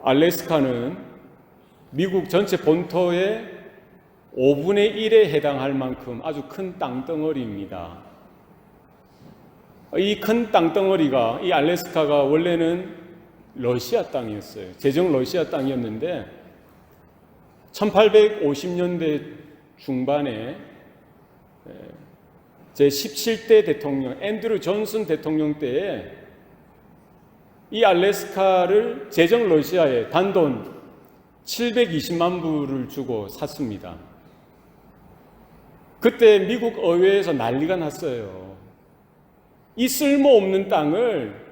알래스카는 미국 전체 본토의 5분의 1에 해당할 만큼 아주 큰 땅덩어리입니다. 이 큰 땅덩어리가, 이 알래스카가 원래는 러시아 땅이었어요. 제정 러시아 땅이었는데 1850년대 중반에 제17대 대통령 앤드류 존슨 대통령 때에 이 알래스카를 제정 러시아에 단돈 720만 불을 주고 샀습니다. 그때 미국 의회에서 난리가 났어요. 이 쓸모없는 땅을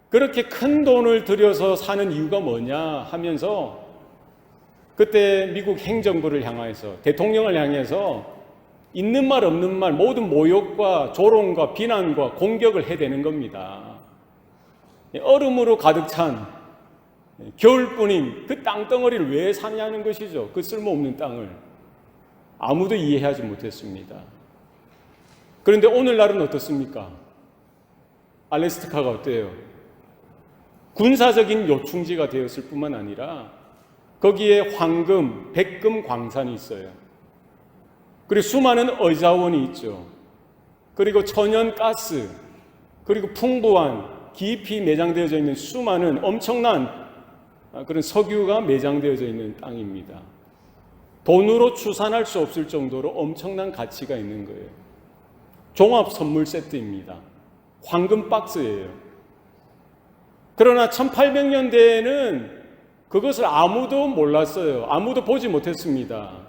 그렇게 큰 돈을 들여서 사는 이유가 뭐냐 하면서 그때 미국 행정부를 향해서, 대통령을 향해서 있는 말 없는 말 모든 모욕과 조롱과 비난과 공격을 해대는 겁니다. 얼음으로 가득 찬 겨울뿐인 그 땅덩어리를 왜 사냐는 것이죠. 그 쓸모없는 땅을 아무도 이해하지 못했습니다. 그런데 오늘날은 어떻습니까? 알래스카가 어때요? 군사적인 요충지가 되었을 뿐만 아니라 거기에 황금, 백금 광산이 있어요. 그리고 수많은 의자원이 있죠. 그리고 천연가스, 그리고 풍부한 깊이 매장되어져 있는 수많은 엄청난 그런 석유가 매장되어져 있는 땅입니다. 돈으로 추산할 수 없을 정도로 엄청난 가치가 있는 거예요. 종합 선물 세트입니다. 황금 박스예요. 그러나 1800년대에는 그것을 아무도 몰랐어요. 아무도 보지 못했습니다.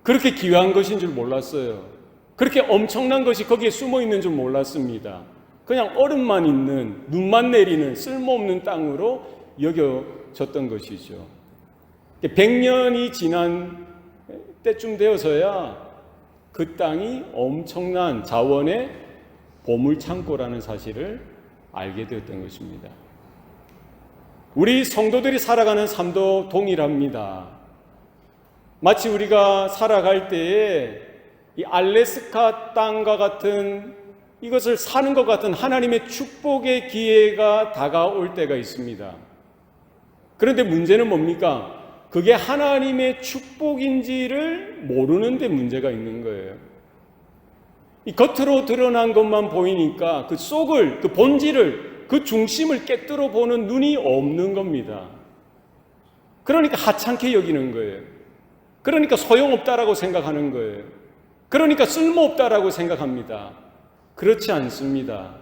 그렇게 귀한 것인 줄 몰랐어요. 그렇게 엄청난 것이 거기에 숨어 있는 줄 몰랐습니다. 그냥 얼음만 있는, 눈만 내리는 쓸모없는 땅으로 여겨졌던 것이죠. 100년이 지난 때쯤 되어서야 그 땅이 엄청난 자원의 보물창고라는 사실을 알게 되었던 것입니다. 우리 성도들이 살아가는 삶도 동일합니다. 마치 우리가 살아갈 때에 이 알래스카 땅과 같은 이것을 사는 것 같은 하나님의 축복의 기회가 다가올 때가 있습니다. 그런데 문제는 뭡니까? 그게 하나님의 축복인지를 모르는 데 문제가 있는 거예요. 이 겉으로 드러난 것만 보이니까 그 속을, 그 본질을, 그 중심을 깨뜨려 보는 눈이 없는 겁니다. 그러니까 하찮게 여기는 거예요. 그러니까 소용없다라고 생각하는 거예요. 그러니까 쓸모없다라고 생각합니다. 그렇지 않습니다.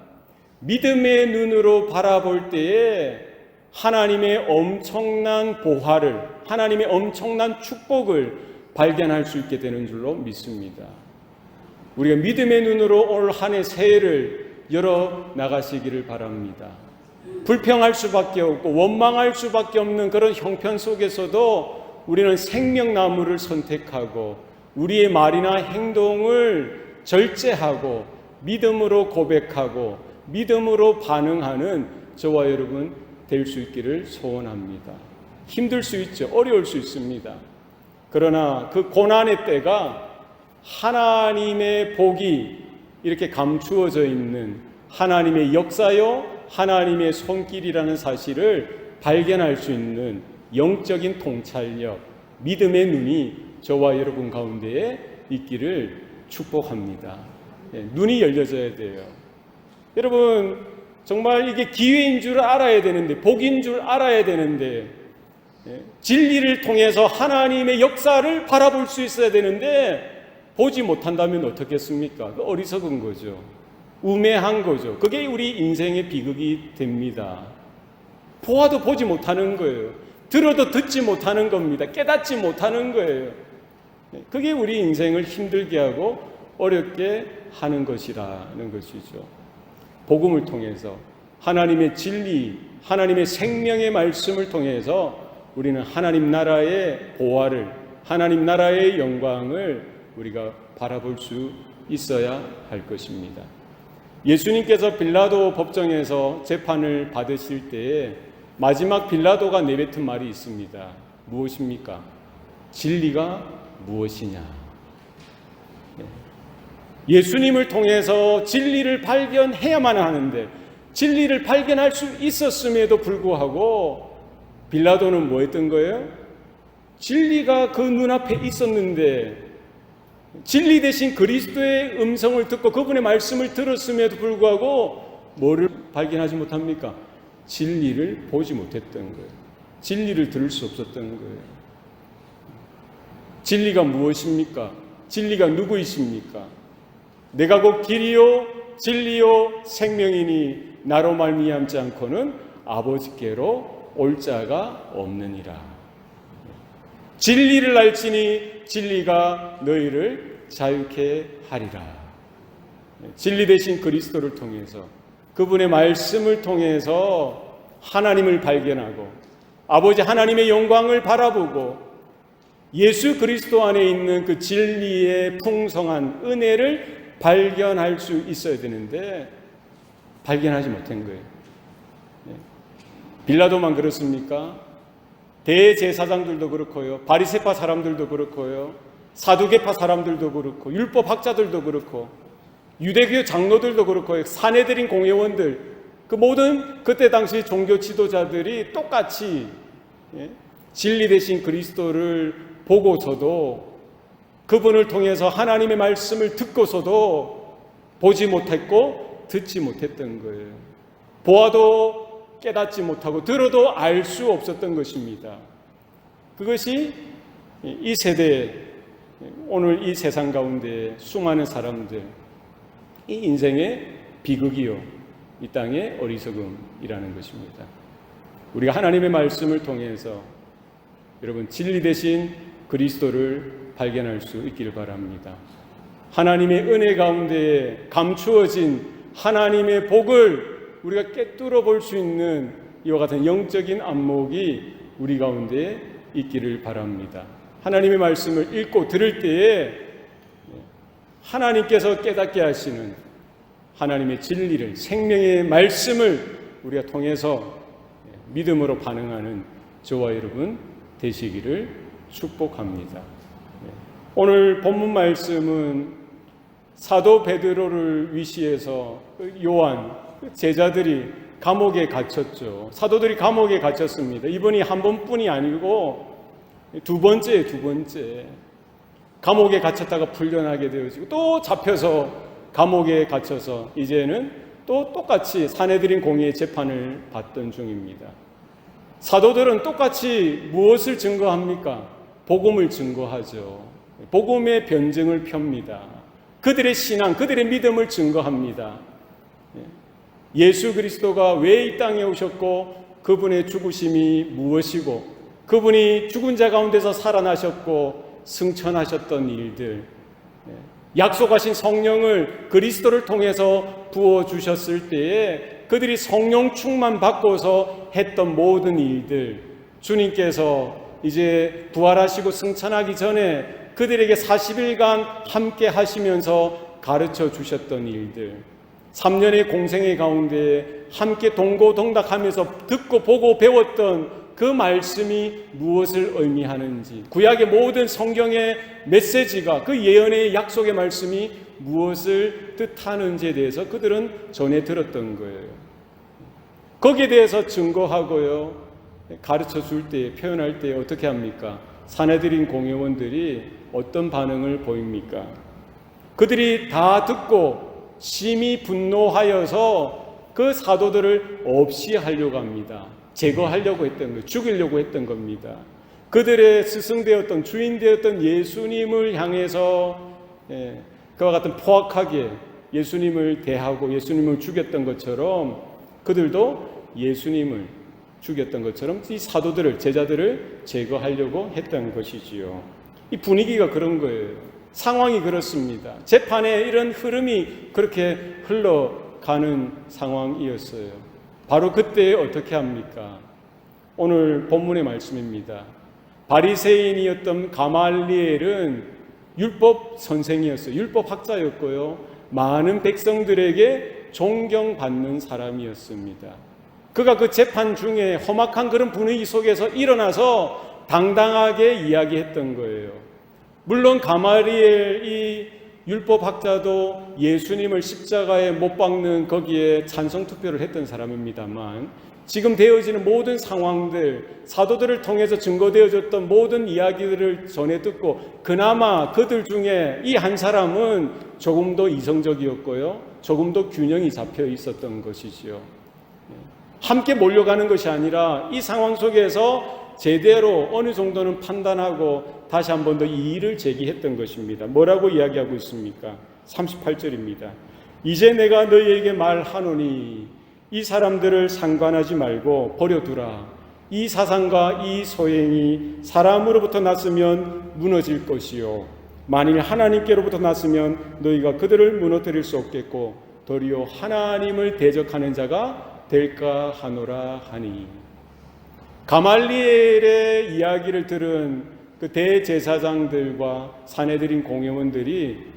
믿음의 눈으로 바라볼 때에 하나님의 엄청난 보화를, 하나님의 엄청난 축복을 발견할 수 있게 되는 줄로 믿습니다. 우리가 믿음의 눈으로 올 한 해 새해를 열어 나가시기를 바랍니다. 불평할 수밖에 없고 원망할 수밖에 없는 그런 형편 속에서도 우리는 생명나무를 선택하고 우리의 말이나 행동을 절제하고 믿음으로 고백하고 믿음으로 반응하는 저와 여러분 될 수 있기를 소원합니다. 힘들 수 있죠. 어려울 수 있습니다. 그러나 그 고난의 때가 하나님의 복이 이렇게 감추어져 있는 하나님의 역사요, 하나님의 손길이라는 사실을 발견할 수 있는 영적인 통찰력, 믿음의 눈이 저와 여러분 가운데에 있기를 축복합니다. 눈이 열려져야 돼요. 여러분, 정말 이게 기회인 줄 알아야 되는데, 복인 줄 알아야 되는데, 진리를 통해서 하나님의 역사를 바라볼 수 있어야 되는데 보지 못한다면 어떻겠습니까? 어리석은 거죠. 우매한 거죠. 그게 우리 인생의 비극이 됩니다. 보아도 보지 못하는 거예요. 들어도 듣지 못하는 겁니다. 깨닫지 못하는 거예요. 그게 우리 인생을 힘들게 하고 어렵게 하는 것이라는 것이죠. 복음을 통해서 하나님의 진리, 하나님의 생명의 말씀을 통해서 우리는 하나님 나라의 보화를, 하나님 나라의 영광을 우리가 바라볼 수 있어야 할 것입니다. 예수님께서 빌라도 법정에서 재판을 받으실 때에 마지막 빌라도가 내뱉은 말이 있습니다. 무엇입니까? 진리가 무엇이냐? 예수님을 통해서 진리를 발견해야만 하는데 진리를 발견할 수 있었음에도 불구하고 빌라도는 뭐 했던 거예요? 진리가 그 눈앞에 있었는데 진리 대신 그리스도의 음성을 듣고 그분의 말씀을 들었음에도 불구하고 뭐를 발견하지 못합니까? 진리를 보지 못했던 거예요. 진리를 들을 수 없었던 거예요. 진리가 무엇입니까? 진리가 누구이십니까? 내가 곧 길이요 진리요 생명이니 나로 말미암지 않고는 아버지께로 올 자가 없느니라. 진리를 알지니 진리가 너희를 자유케 하리라. 진리 대신 그리스도를 통해서 그분의 말씀을 통해서 하나님을 발견하고 아버지 하나님의 영광을 바라보고 예수 그리스도 안에 있는 그 진리의 풍성한 은혜를 발견할 수 있어야 되는데 발견하지 못한 거예요. 빌라도만 그렇습니까? 대제사장들도 그렇고요, 바리새파 사람들도 그렇고요, 사두개파 사람들도 그렇고, 율법학자들도 그렇고, 유대교 장로들도 그렇고, 산헤드린 공회원들, 그 모든 그때 당시 종교 지도자들이 똑같이 진리 대신 그리스도를 보고서도 그분을 통해서 하나님의 말씀을 듣고서도 보지 못했고 듣지 못했던 거예요. 보아도 깨닫지 못하고 들어도 알 수 없었던 것입니다. 그것이 이 세대, 오늘 이 세상 가운데 수많은 사람들, 이 인생의 비극이요, 이 땅의 어리석음이라는 것입니다. 우리가 하나님의 말씀을 통해서 여러분 진리 대신 그리스도를 발견할 수 있기를 바랍니다. 하나님의 은혜 가운데 감추어진 하나님의 복을 우리가 꿰뚫어 볼 수 있는 이와 같은 영적인 안목이 우리 가운데 있기를 바랍니다. 하나님의 말씀을 읽고 들을 때에 하나님께서 깨닫게 하시는 하나님의 진리를, 생명의 말씀을 우리가 통해서 믿음으로 반응하는 저와 여러분 되시기를 축복합니다. 오늘 본문 말씀은 사도 베드로를 위시해서 요한 제자들이 감옥에 갇혔죠. 사도들이 감옥에 갇혔습니다. 이번이 한 번뿐이 아니고 두 번째 감옥에 갇혔다가 풀려나게 되어지고 또 잡혀서 감옥에 갇혀서 이제는 또 똑같이 산헤드린 공의의 재판을 받던 중입니다. 사도들은 똑같이 무엇을 증거합니까? 복음을 증거하죠. 복음의 변증을 펴니다. 그들의 신앙, 그들의 믿음을 증거합니다. 예수 그리스도가 왜 이 땅에 오셨고 그분의 죽으심이 무엇이고 그분이 죽은 자 가운데서 살아나셨고 승천하셨던 일들, 약속하신 성령을 그리스도를 통해서 부어주셨을 때에 그들이 성령 충만 받고서 했던 모든 일들, 주님께서 이제 부활하시고 승천하기 전에 그들에게 40일간 함께 하시면서 가르쳐 주셨던 일들, 3년의 공생의 가운데 함께 동고동락하면서 듣고 보고 배웠던 그 말씀이 무엇을 의미하는지, 구약의 모든 성경의 메시지가, 그 예언의 약속의 말씀이 무엇을 뜻하는지에 대해서 그들은 전해 들었던 거예요. 거기에 대해서 증거하고요, 가르쳐 줄 때, 표현할 때 어떻게 합니까? 산헤드린 공회원들이 어떤 반응을 보입니까? 그들이 다 듣고 심히 분노하여서 그 사도들을 없이 하려고 합니다. 제거하려고 했던 거예요. 죽이려고 했던 겁니다. 그들의 스승되었던, 주인되었던 예수님을 향해서 그와 같은 포악하게 예수님을 대하고 예수님을 죽였던 것처럼 그들도 예수님을 죽였던 것처럼 이 사도들을, 제자들을 제거하려고 했던 것이지요. 이 분위기가 그런 거예요. 상황이 그렇습니다. 재판에 이런 흐름이 그렇게 흘러가는 상황이었어요. 바로 그때 어떻게 합니까? 오늘 본문의 말씀입니다. 바리새인이었던 가말리엘은 율법 선생이었어요. 율법 학자였고요. 많은 백성들에게 존경받는 사람이었습니다. 그가 그 재판 중에 험악한 그런 분위기 속에서 일어나서 당당하게 이야기했던 거예요. 물론 가말리엘 이 율법학자도 예수님을 십자가에 못 박는 거기에 찬성 투표를 했던 사람입니다만 지금 되어지는 모든 상황들, 사도들을 통해서 증거되어졌던 모든 이야기들을 전해 듣고 그나마 그들 중에 이 한 사람은 조금 더 이성적이었고요, 조금 더 균형이 잡혀 있었던 것이지요. 함께 몰려가는 것이 아니라 이 상황 속에서 제대로 어느 정도는 판단하고 다시 한 번 더 이의를 제기했던 것입니다. 뭐라고 이야기하고 있습니까? 38절입니다. 이제 내가 너희에게 말하노니 이 사람들을 상관하지 말고 버려두라. 이 사상과 이 소행이 사람으로부터 났으면 무너질 것이요, 만일 하나님께로부터 났으면 너희가 그들을 무너뜨릴 수 없겠고 도리어 하나님을 대적하는 자가 될까 하노라 하니. 가말리엘의 이야기를 들은 그 대제사장들과 사내들인 공회원들이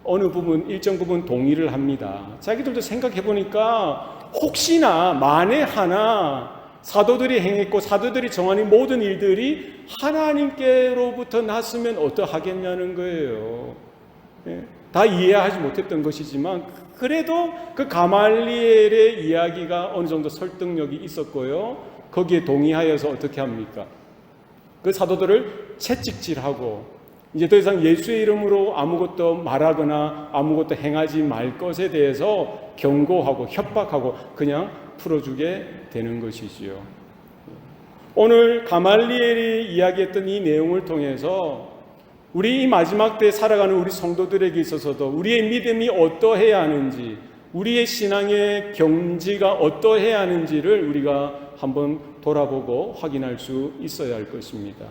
어느 부분, 일정 부분 동의를 합니다. 자기들도 생각해 보니까 혹시나 만에 하나 사도들이 행했고 사도들이 정한 이 모든 일들이 하나님께로부터 났으면 어떠하겠냐는 거예요. 다 이해하지 못했던 것이지만 그래도 그 가말리엘의 이야기가 어느 정도 설득력이 있었고요, 거기에 동의하여서 어떻게 합니까? 그 사도들을 채찍질하고 이제 더 이상 예수의 이름으로 아무것도 말하거나 아무것도 행하지 말 것에 대해서 경고하고 협박하고 그냥 풀어주게 되는 것이지요. 오늘 가말리엘이 이야기했던 이 내용을 통해서 우리 이 마지막 때에 살아가는 우리 성도들에게 있어서도 우리의 믿음이 어떠해야 하는지, 우리의 신앙의 경지가 어떠해야 하는지를 우리가 한번 돌아보고 확인할 수 있어야 할 것입니다.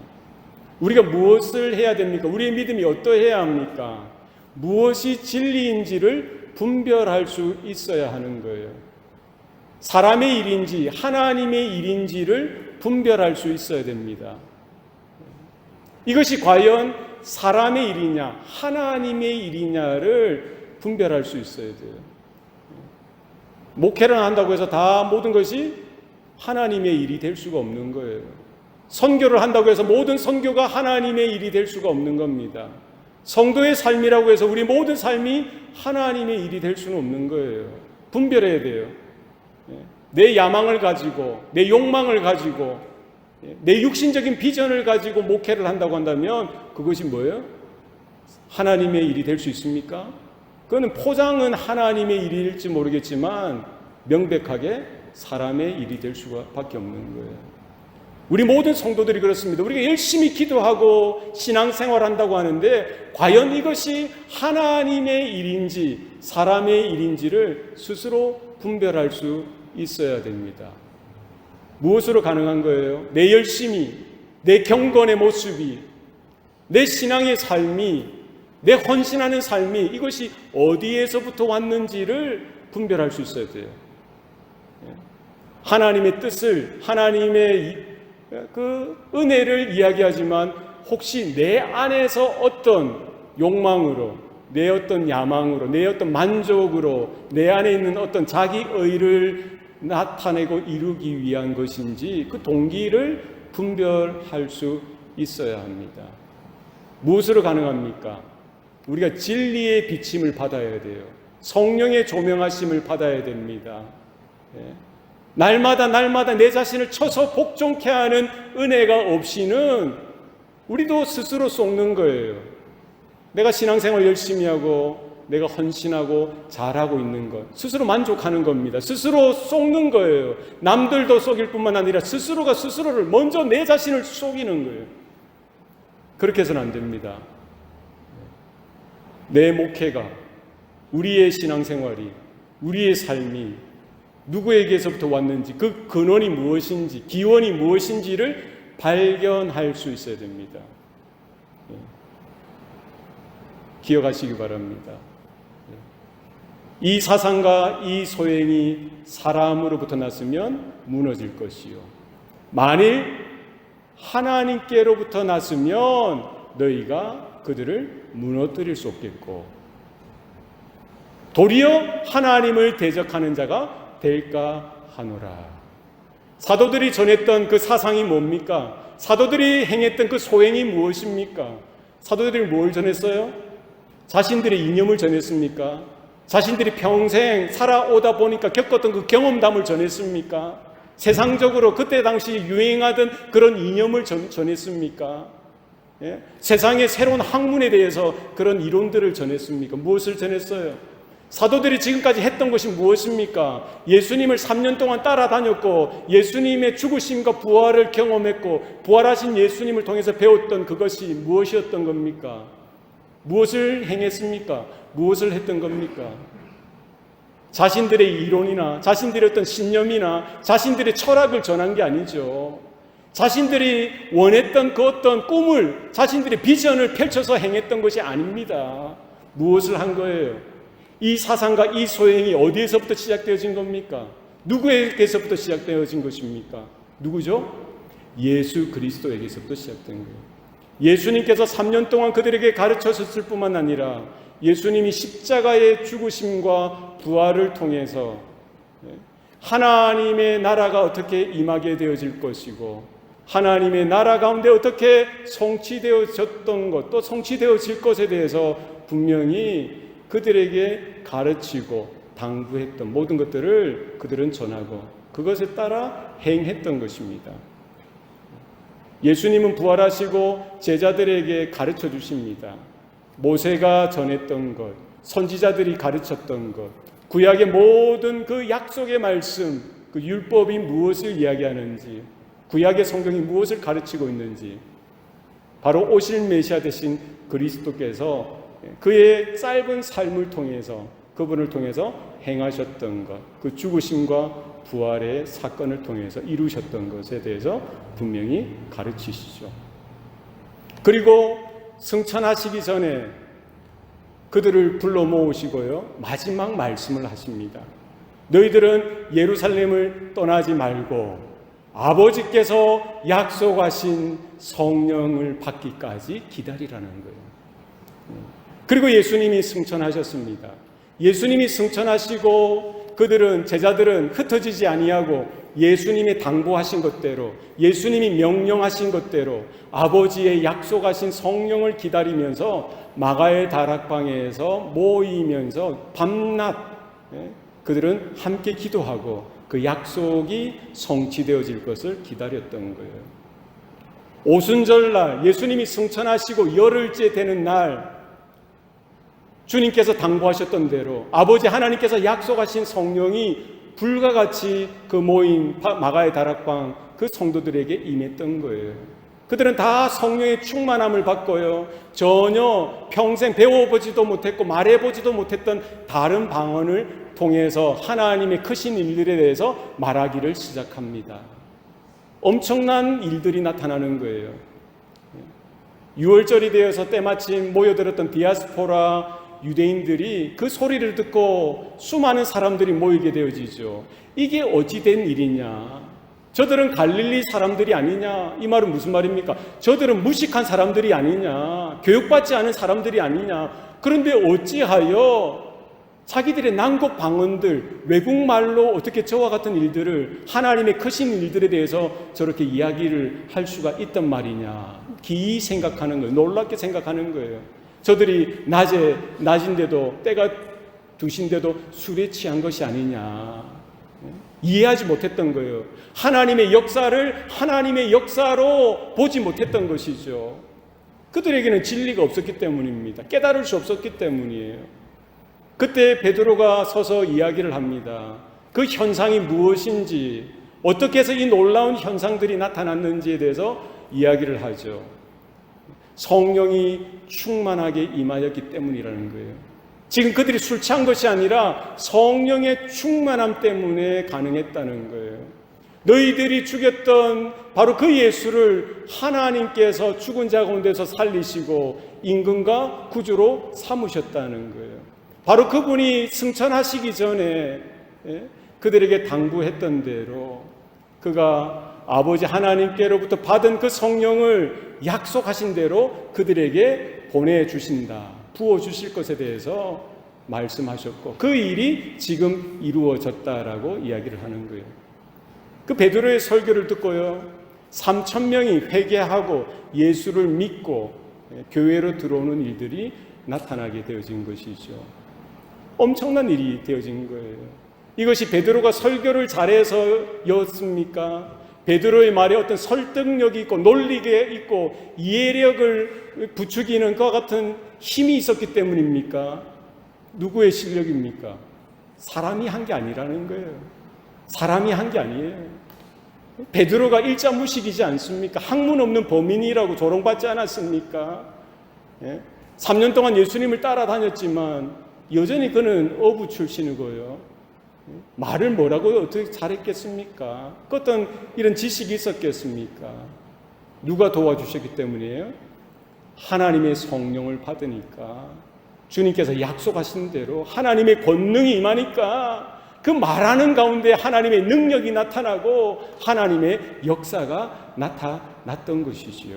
우리가 무엇을 해야 됩니까? 우리의 믿음이 어떠해야 합니까? 무엇이 진리인지를 분별할 수 있어야 하는 거예요. 사람의 일인지 하나님의 일인지를 분별할 수 있어야 됩니다. 이것이 과연 사람의 일이냐 하나님의 일이냐를 분별할 수 있어야 돼요. 목회를 한다고 해서 다 모든 것이 하나님의 일이 될 수가 없는 거예요. 선교를 한다고 해서 모든 선교가 하나님의 일이 될 수가 없는 겁니다. 성도의 삶이라고 해서 우리 모든 삶이 하나님의 일이 될 수는 없는 거예요. 분별해야 돼요. 내 야망을 가지고, 내 욕망을 가지고, 내 육신적인 비전을 가지고 목회를 한다고 한다면 그것이 뭐예요? 하나님의 일이 될 수 있습니까? 그거는 포장은 하나님의 일일지 모르겠지만 명백하게 사람의 일이 될 수밖에 없는 거예요. 우리 모든 성도들이 그렇습니다. 우리가 열심히 기도하고 신앙생활한다고 하는데 과연 이것이 하나님의 일인지 사람의 일인지를 스스로 분별할 수 있어야 됩니다. 무엇으로 가능한 거예요? 내 열심이, 내 경건의 모습이, 내 신앙의 삶이, 내 헌신하는 삶이 이것이 어디에서부터 왔는지를 분별할 수 있어야 돼요. 하나님의 뜻을, 하나님의 그 은혜를 이야기하지만 혹시 내 안에서 어떤 욕망으로, 내 어떤 야망으로, 내 어떤 만족으로 내 안에 있는 어떤 자기의를 나타내고 이루기 위한 것인지 그 동기를 분별할 수 있어야 합니다. 무엇으로 가능합니까? 우리가 진리의 비침을 받아야 돼요. 성령의 조명하심을 받아야 됩니다. 날마다 내 자신을 쳐서 복종케 하는 은혜가 없이는 우리도 스스로 속는 거예요. 내가 신앙생활 열심히 하고 내가 헌신하고 잘하고 있는 것, 스스로 만족하는 겁니다. 스스로 속는 거예요. 남들도 속일 뿐만 아니라 스스로가 스스로를 먼저 내 자신을 속이는 거예요. 그렇게 해서는 안 됩니다. 내 목회가, 우리의 신앙생활이, 우리의 삶이 누구에게서부터 왔는지, 그 근원이 무엇인지, 기원이 무엇인지를 발견할 수 있어야 됩니다. 기억하시기 바랍니다. 이 사상과 이 소행이 사람으로부터 났으면 무너질 것이요, 만일 하나님께로부터 났으면 너희가 그들을 무너뜨릴 수 없겠고 도리어 하나님을 대적하는 자가 될까 하노라. 사도들이 전했던 그 사상이 뭡니까? 사도들이 행했던 그 소행이 무엇입니까? 사도들이 뭘 전했어요? 자신들의 이념을 전했습니까? 자신들이 평생 살아오다 보니까 겪었던 그 경험담을 전했습니까? 세상적으로 그때 당시 유행하던 그런 이념을 전했습니까? 예? 세상의 새로운 학문에 대해서 그런 이론들을 전했습니까? 무엇을 전했어요? 사도들이 지금까지 했던 것이 무엇입니까? 예수님을 3년 동안 따라다녔고 예수님의 죽으심과 부활을 경험했고 부활하신 예수님을 통해서 배웠던 그것이 무엇이었던 겁니까? 무엇을 행했습니까? 무엇을 했던 겁니까? 자신들의 이론이나 자신들의 어떤 신념이나 자신들의 철학을 전한 게 아니죠. 자신들이 원했던 그 어떤 꿈을, 자신들의 비전을 펼쳐서 행했던 것이 아닙니다. 무엇을 한 거예요? 이 사상과 이 소행이 어디에서부터 시작되어진 겁니까? 누구에게서부터 시작되어진 것입니까? 누구죠? 예수 그리스도에게서부터 시작된 거예요. 예수님께서 3년 동안 그들에게 가르쳐줬을 뿐만 아니라 예수님이 십자가의 죽으심과 부활을 통해서 하나님의 나라가 어떻게 임하게 되어질 것이고 하나님의 나라 가운데 어떻게 성취되어졌던 것, 또 성취되어질 것에 대해서 분명히 그들에게 가르치고 당부했던 모든 것들을 그들은 전하고 그것에 따라 행했던 것입니다. 예수님은 부활하시고 제자들에게 가르쳐 주십니다. 모세가 전했던 것, 선지자들이 가르쳤던 것, 구약의 모든 그 약속의 말씀, 그 율법이 무엇을 이야기하는지, 구약의 성경이 무엇을 가르치고 있는지, 바로 오실 메시아 되신 그리스도께서 그의 짧은 삶을 통해서, 그분을 통해서 행하셨던 것, 그 죽으심과 부활의 사건을 통해서 이루셨던 것에 대해서 분명히 가르치시죠. 그리고 승천하시기 전에 그들을 불러 모으시고요, 마지막 말씀을 하십니다. 너희들은 예루살렘을 떠나지 말고 아버지께서 약속하신 성령을 받기까지 기다리라는 거예요. 그리고 예수님이 승천하셨습니다. 예수님이 승천하시고 그들은, 제자들은 흩어지지 아니하고 예수님이 당부하신 것대로, 예수님이 명령하신 것대로 아버지의 약속하신 성령을 기다리면서 마가의 다락방에서 모이면서 밤낮 그들은 함께 기도하고 그 약속이 성취되어질 것을 기다렸던 거예요. 오순절날 예수님이 승천하시고 열흘째 되는 날 주님께서 당부하셨던 대로 아버지 하나님께서 약속하신 성령이 불과 같이 그 모인 마가의 다락방 그 성도들에게 임했던 거예요. 그들은 다 성령의 충만함을 받고요, 전혀 평생 배워보지도 못했고 말해보지도 못했던 다른 방언을 통해서 하나님의 크신 일들에 대해서 말하기를 시작합니다. 엄청난 일들이 나타나는 거예요. 6월절이 되어서 때마침 모여들었던 디아스포라 유대인들이 그 소리를 듣고 수많은 사람들이 모이게 되어지죠. 이게 어찌된 일이냐? 저들은 갈릴리 사람들이 아니냐? 이 말은 무슨 말입니까? 저들은 무식한 사람들이 아니냐? 교육받지 않은 사람들이 아니냐? 그런데 어찌하여 자기들의 난국 방언들, 외국말로 어떻게 저와 같은 일들을, 하나님의 크신 일들에 대해서 저렇게 이야기를 할 수가 있단 말이냐? 기이 생각하는 거예요. 놀랍게 생각하는 거예요. 저들이 낮인데도, 때가 2시인데도 술에 취한 것이 아니냐. 이해하지 못했던 거예요. 하나님의 역사를 하나님의 역사로 보지 못했던 것이죠. 그들에게는 진리가 없었기 때문입니다. 깨달을 수 없었기 때문이에요. 그때 베드로가 서서 이야기를 합니다. 그 현상이 무엇인지, 어떻게 해서 이 놀라운 현상들이 나타났는지에 대해서 이야기를 하죠. 성령이 충만하게 임하였기 때문이라는 거예요. 지금 그들이 술 취한 것이 아니라 성령의 충만함 때문에 가능했다는 거예요. 너희들이 죽였던 바로 그 예수를 하나님께서 죽은 자 가운데서 살리시고 임금과 구주로 삼으셨다는 거예요. 바로 그분이 승천하시기 전에 그들에게 당부했던 대로 그가 아버지 하나님께로부터 받은 그 성령을 약속하신 대로 그들에게 보내주신다, 부어주실 것에 대해서 말씀하셨고 그 일이 지금 이루어졌다라고 이야기를 하는 거예요. 그 베드로의 설교를 듣고요, 3,000명이 회개하고 예수를 믿고 교회로 들어오는 일들이 나타나게 되어진 것이죠. 엄청난 일이 되어진 거예요. 이것이 베드로가 설교를 잘해서였습니까? 베드로의 말에 어떤 설득력이 있고 논리가 있고 이해력을 부추기는 것과 같은 힘이 있었기 때문입니까? 누구의 실력입니까? 사람이 한 게 아니라는 거예요. 사람이 한 게 아니에요. 베드로가 일자무식이지 않습니까? 학문 없는 범인이라고 조롱받지 않았습니까? 3년 동안 예수님을 따라다녔지만 여전히 그는 어부 출신이고요. 말을 뭐라고 어떻게 잘했겠습니까? 그 어떤 이런 지식이 있었겠습니까? 누가 도와주셨기 때문이에요? 하나님의 성령을 받으니까, 주님께서 약속하신 대로 하나님의 권능이 임하니까 그 말하는 가운데 하나님의 능력이 나타나고 하나님의 역사가 나타났던 것이지요.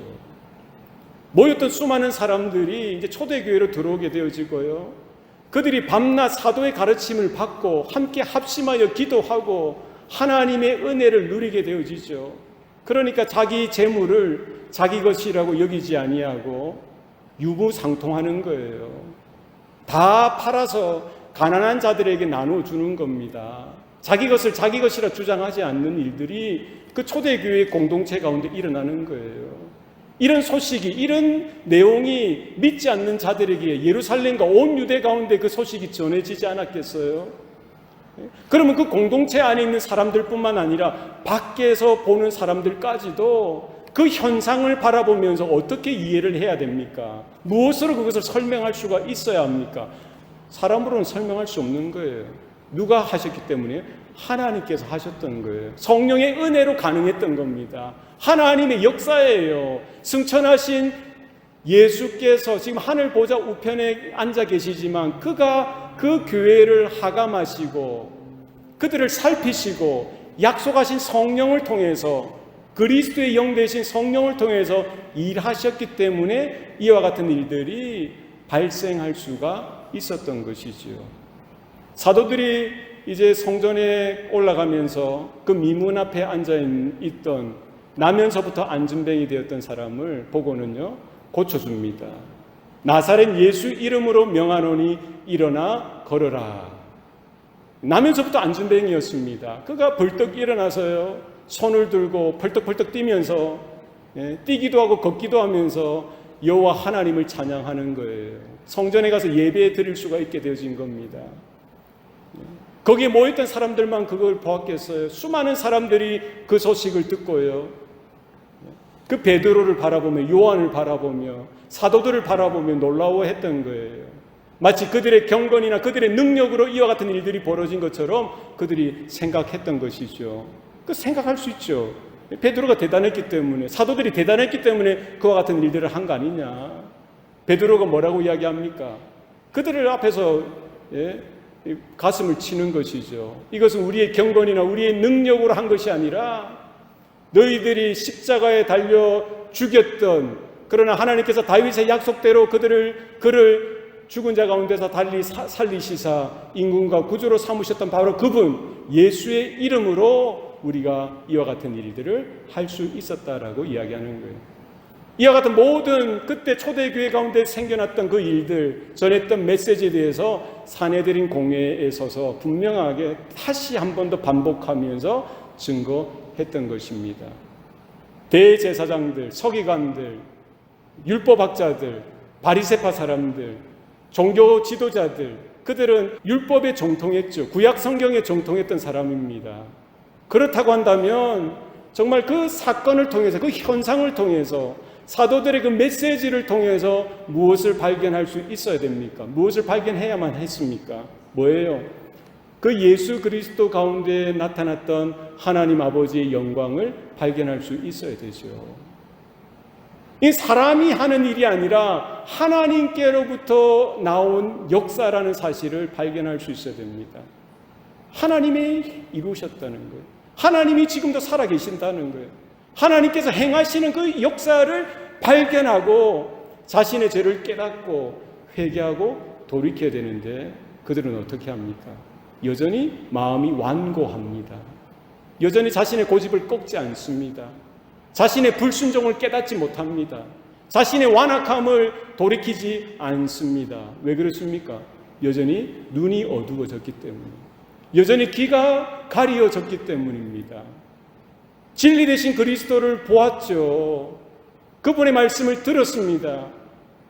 모였던 수많은 사람들이 이제 초대교회로 들어오게 되어지고요. 그들이 밤낮 사도의 가르침을 받고 함께 합심하여 기도하고 하나님의 은혜를 누리게 되어지죠. 그러니까 자기 재물을 자기 것이라고 여기지 아니하고 유무상통하는 거예요. 다 팔아서 가난한 자들에게 나눠주는 겁니다. 자기 것을 자기 것이라 주장하지 않는 일들이 그 초대교회 공동체 가운데 일어나는 거예요. 이런 소식이, 이런 내용이 믿지 않는 자들에게 예루살렘과 온 유대 가운데 그 소식이 전해지지 않았겠어요? 그러면 그 공동체 안에 있는 사람들뿐만 아니라 밖에서 보는 사람들까지도 그 현상을 바라보면서 어떻게 이해를 해야 됩니까? 무엇으로 그것을 설명할 수가 있어야 합니까? 사람으로는 설명할 수 없는 거예요. 누가 하셨기 때문에? 하나님께서 하셨던 거예요. 성령의 은혜로 가능했던 겁니다. 하나님의 역사예요. 승천하신 예수께서 지금 하늘 보좌 우편에 앉아 계시지만 그가 그 교회를 하감하시고 그들을 살피시고 약속하신 성령을 통해서 그리스도의 영 되신 성령을 통해서 일하셨기 때문에 이와 같은 일들이 발생할 수가 있었던 것이지요. 사도들이 이제 성전에 올라가면서 그 미문 앞에 앉아있던 나면서부터 안진뱅이 되었던 사람을 보고는요, 고쳐줍니다. 나사렛 예수 이름으로 명하노니 일어나 걸어라. 나면서부터 안진뱅이였습니다. 그가 벌떡 일어나서요, 손을 들고 펄떡펄떡 뛰면서 뛰기도 하고 걷기도 하면서 여호와 하나님을 찬양하는 거예요. 성전에 가서 예배 드릴 수가 있게 되어진 겁니다. 거기에 모였던 사람들만 그걸 보았겠어요? 수많은 사람들이 그 소식을 듣고요, 그 베드로를 바라보며 요한을 바라보며 사도들을 바라보며 놀라워했던 거예요. 마치 그들의 경건이나 그들의 능력으로 이와 같은 일들이 벌어진 것처럼 그들이 생각했던 것이죠. 그 생각할 수 있죠. 베드로가 대단했기 때문에, 사도들이 대단했기 때문에 그와 같은 일들을 한 거 아니냐. 베드로가 뭐라고 이야기합니까? 그들을 앞에서 가슴을 치는 것이죠. 이것은 우리의 경건이나 우리의 능력으로 한 것이 아니라 너희들이 십자가에 달려 죽였던, 그러나 하나님께서 다윗의 약속대로 그를 죽은 자 가운데서 달리 살리시사 임금과 구주로 삼으셨던 바로 그분 예수의 이름으로 우리가 이와 같은 일들을 할 수 있었다라고 이야기하는 거예요. 이와 같은 모든 그때 초대교회 가운데 생겨났던 그 일들, 전했던 메시지에 대해서 사내들인 공회에 서서 분명하게 다시 한 번 더 반복하면서 증거했던 것입니다. 대제사장들, 서기관들, 율법학자들, 바리새파 사람들, 종교 지도자들, 그들은 율법에 정통했죠. 구약 성경에 정통했던 사람입니다. 그렇다고 한다면 정말 그 사건을 통해서, 그 현상을 통해서, 사도들의 그 메시지를 통해서 무엇을 발견할 수 있어야 됩니까? 무엇을 발견해야만 했습니까? 뭐예요? 그 예수 그리스도 가운데 나타났던 하나님 아버지의 영광을 발견할 수 있어야 되죠. 이 사람이 하는 일이 아니라 하나님께로부터 나온 역사라는 사실을 발견할 수 있어야 됩니다. 하나님이 이루셨다는 거예요. 하나님이 지금도 살아계신다는 거예요. 하나님께서 행하시는 그 역사를 발견하고 자신의 죄를 깨닫고 회개하고 돌이켜야 되는데 그들은 어떻게 합니까? 여전히 마음이 완고합니다. 여전히 자신의 고집을 꺾지 않습니다. 자신의 불순종을 깨닫지 못합니다. 자신의 완악함을 돌이키지 않습니다. 왜 그렇습니까? 여전히 눈이 어두워졌기 때문에, 여전히 귀가 가리어졌기 때문입니다. 진리 되신 그리스도를 보았죠. 그분의 말씀을 들었습니다.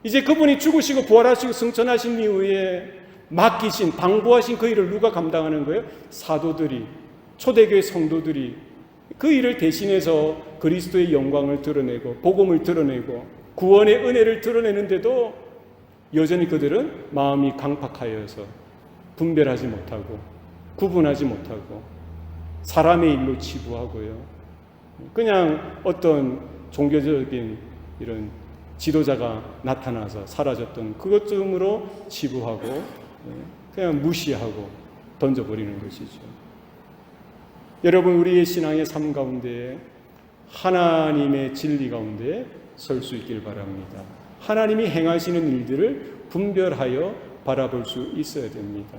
이제 그분이 죽으시고 부활하시고 승천하신 이후에 맡기신, 당부하신 그 일을 누가 감당하는 거예요? 사도들이, 초대교회 성도들이 그 일을 대신해서 그리스도의 영광을 드러내고 복음을 드러내고 구원의 은혜를 드러내는데도 여전히 그들은 마음이 강팍하여서 분별하지 못하고 구분하지 못하고 사람의 일로 치부하고요. 그냥 어떤 종교적인 이런 지도자가 나타나서 사라졌던 그것쯤으로 치부하고 그냥 무시하고 던져버리는 것이죠. 여러분, 우리의 신앙의 삶 가운데 하나님의 진리 가운데 설 수 있길 바랍니다. 하나님이 행하시는 일들을 분별하여 바라볼 수 있어야 됩니다.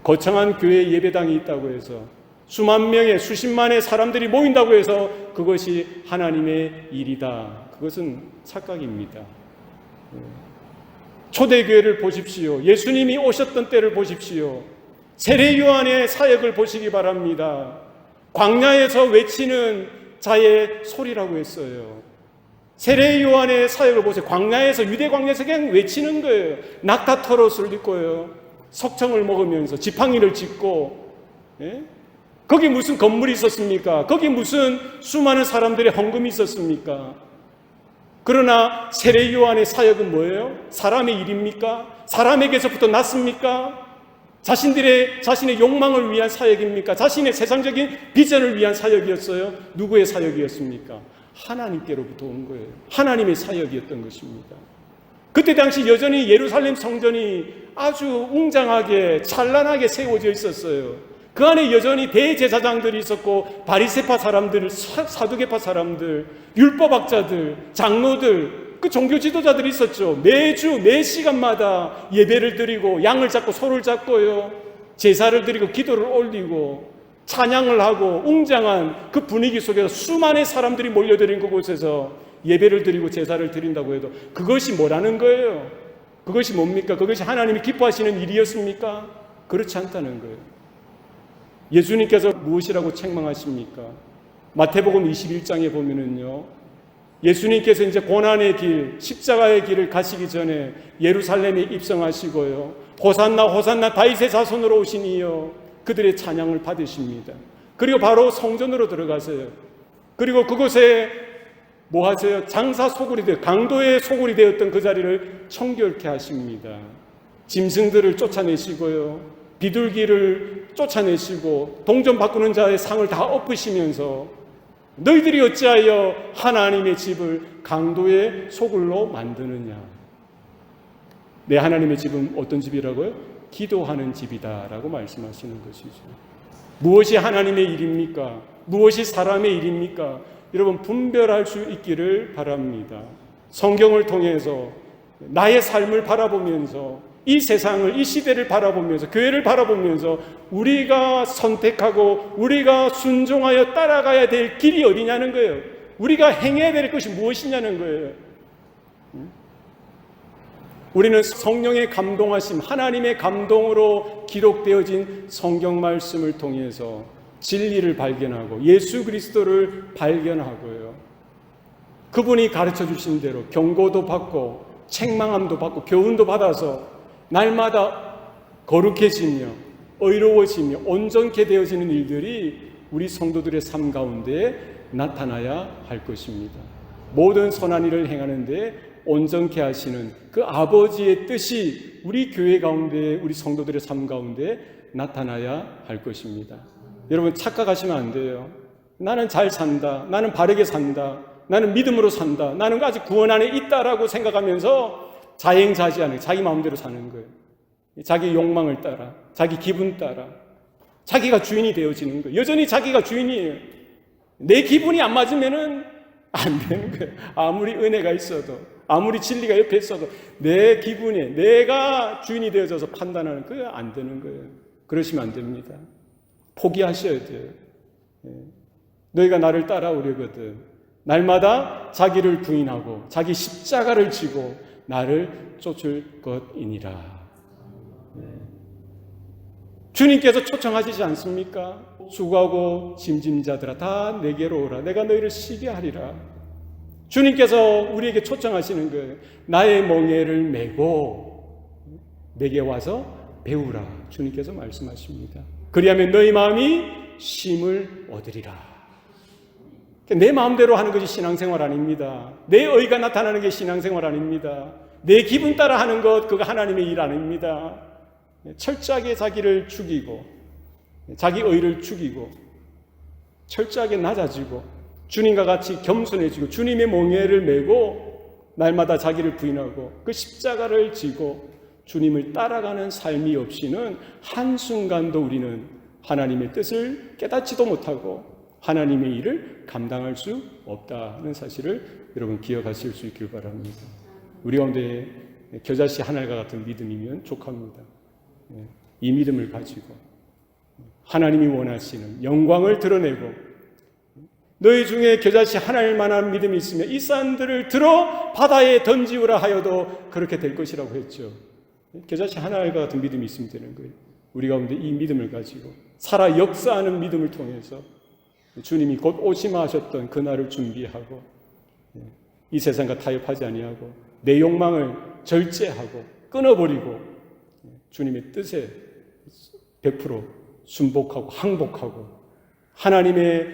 거창한 교회 예배당이 있다고 해서 수만 명의 수십만의 사람들이 모인다고 해서 그것이 하나님의 일이다. 그것은 착각입니다. 초대교회를 보십시오. 예수님이 오셨던 때를 보십시오. 세례 요한의 사역을 보시기 바랍니다. 광야에서 외치는 자의 소리라고 했어요. 세례 요한의 사역을 보세요. 광야에서, 유대 광야에서 그냥 외치는 거예요. 낙타털옷을 입고요. 석청을 먹으면서 지팡이를 짚고, 거기 무슨 건물이 있었습니까? 거기 무슨 수많은 사람들의 헌금이 있었습니까? 그러나 세례 요한의 사역은 뭐예요? 사람의 일입니까? 사람에게서부터 났습니까? 자신의 욕망을 위한 사역입니까? 자신의 세상적인 비전을 위한 사역이었어요? 누구의 사역이었습니까? 하나님께로부터 온 거예요. 하나님의 사역이었던 것입니다. 그때 당시 여전히 예루살렘 성전이 아주 웅장하게 찬란하게 세워져 있었어요. 그 안에 여전히 대제사장들이 있었고 바리새파 사람들, 사두개파 사람들, 율법학자들, 장로들, 그 종교 지도자들이 있었죠. 매주 매 시간마다 예배를 드리고 양을 잡고 소를 잡고요, 제사를 드리고 기도를 올리고 찬양을 하고 웅장한 그 분위기 속에서 수많은 사람들이 몰려드린 그곳에서 예배를 드리고 제사를 드린다고 해도 그것이 뭐라는 거예요? 그것이 뭡니까? 그것이 하나님이 기뻐하시는 일이었습니까? 그렇지 않다는 거예요. 예수님께서 무엇이라고 책망하십니까? 마태복음 21장에 보면은요, 예수님께서 이제 고난의 길, 십자가의 길을 가시기 전에 예루살렘에 입성하시고요, 호산나 호산나 다윗의 자손으로 오신 이여 그들의 찬양을 받으십니다. 그리고 바로 성전으로 들어가세요. 그리고 그곳에 뭐 하세요? 장사 소굴이 되어, 강도의 소굴이 되었던 그 자리를 청결케 하십니다. 짐승들을 쫓아내시고요, 비둘기를 쫓아내시고 동전 바꾸는 자의 상을 다 엎으시면서 너희들이 어찌하여 하나님의 집을 강도의 소굴로 만드느냐. 내 하나님의 집은 어떤 집이라고요? 기도하는 집이다라고 말씀하시는 것이죠. 무엇이 하나님의 일입니까? 무엇이 사람의 일입니까? 여러분, 분별할 수 있기를 바랍니다. 성경을 통해서 나의 삶을 바라보면서 이 세상을, 이 시대를 바라보면서, 교회를 바라보면서 우리가 선택하고 우리가 순종하여 따라가야 될 길이 어디냐는 거예요. 우리가 행해야 될 것이 무엇이냐는 거예요. 우리는 성령의 감동하심, 하나님의 감동으로 기록되어진 성경 말씀을 통해서 진리를 발견하고 예수 그리스도를 발견하고요, 그분이 가르쳐 주신 대로 경고도 받고 책망함도 받고 교훈도 받아서 날마다 거룩해지며 의로워지며 온전케 되어지는 일들이 우리 성도들의 삶 가운데 나타나야 할 것입니다. 모든 선한 일을 행하는데 온전케 하시는 그 아버지의 뜻이 우리 교회 가운데, 우리 성도들의 삶 가운데 나타나야 할 것입니다. 여러분, 착각하시면 안 돼요. 나는 잘 산다, 나는 바르게 산다, 나는 믿음으로 산다, 나는 아직 구원 안에 있다라고 생각하면서 자행자지하는, 자기 마음대로 사는 거예요. 자기 욕망을 따라, 자기 기분 따라 자기가 주인이 되어지는 거예요. 여전히 자기가 주인이에요. 내 기분이 안 맞으면은 안 되는 거예요. 아무리 은혜가 있어도, 아무리 진리가 옆에 있어도 내 기분에 내가 주인이 되어져서 판단하는 그게 안 되는 거예요. 그러시면 안 됩니다. 포기하셔야 돼요. 너희가 나를 따라오려거든 날마다 자기를 부인하고 자기 십자가를 지고 나를 쫓을 것이니라. 주님께서 초청하시지 않습니까? 수고하고 짐진 자들아 다 내게로 오라. 내가 너희를 쉬게 하리라. 주님께서 우리에게 초청하시는 거예요. 나의 멍에를 메고 내게 와서 배우라. 주님께서 말씀하십니다. 그리하면 너희 마음이 쉼을 얻으리라. 내 마음대로 하는 것이 신앙생활 아닙니다. 내 의가 나타나는 게 신앙생활 아닙니다. 내 기분 따라 하는 것, 그거 하나님의 일 아닙니다. 철저하게 자기를 죽이고 자기 의를 죽이고 철저하게 낮아지고 주님과 같이 겸손해지고 주님의 몽해를 메고 날마다 자기를 부인하고 그 십자가를 지고 주님을 따라가는 삶이 없이는 한순간도 우리는 하나님의 뜻을 깨닫지도 못하고 하나님의 일을 감당할 수 없다는 사실을 여러분 기억하실 수 있길 바랍니다. 우리 가운데 겨자씨 하나과 같은 믿음이면 족합니다. 이 믿음을 가지고 하나님이 원하시는 영광을 드러내고 너희 중에 겨자씨 하나일 만한 믿음이 있으면 이 산들을 들어 바다에 던지우라 하여도 그렇게 될 것이라고 했죠. 겨자씨 하나일과 같은 믿음이 있으면 되는 거예요. 우리 가운데 이 믿음을 가지고 살아 역사하는 믿음을 통해서 주님이 곧 오시마 하셨던 그날을 준비하고 이 세상과 타협하지 아니하고 내 욕망을 절제하고 끊어버리고 주님의 뜻에 100% 순복하고 항복하고 하나님의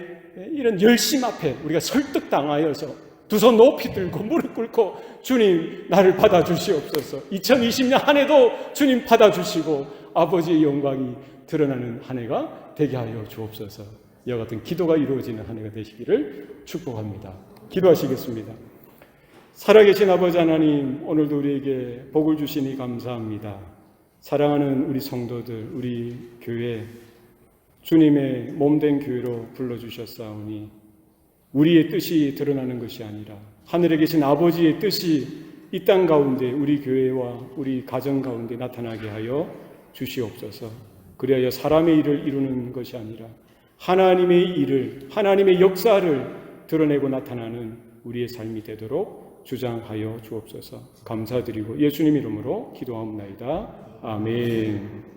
이런 열심 앞에 우리가 설득당하여서 두 손 높이 들고 무릎 꿇고 주님 나를 받아주시옵소서. 2020년 한 해도 주님 받아주시고 아버지의 영광이 드러나는 한 해가 되게 하여 주옵소서. 이와 같은 기도가 이루어지는 한 해가 되시기를 축복합니다. 기도하시겠습니다. 살아계신 아버지 하나님, 오늘도 우리에게 복을 주시니 감사합니다. 사랑하는 우리 성도들, 우리 교회, 주님의 몸된 교회로 불러주셨사오니 우리의 뜻이 드러나는 것이 아니라 하늘에 계신 아버지의 뜻이 이 땅 가운데 우리 교회와 우리 가정 가운데 나타나게 하여 주시옵소서. 그리하여 사람의 일을 이루는 것이 아니라 하나님의 일을, 하나님의 역사를 드러내고 나타나는 우리의 삶이 되도록 주장하여 주옵소서. 감사드리고 예수님 이름으로 기도하옵나이다. 아멘.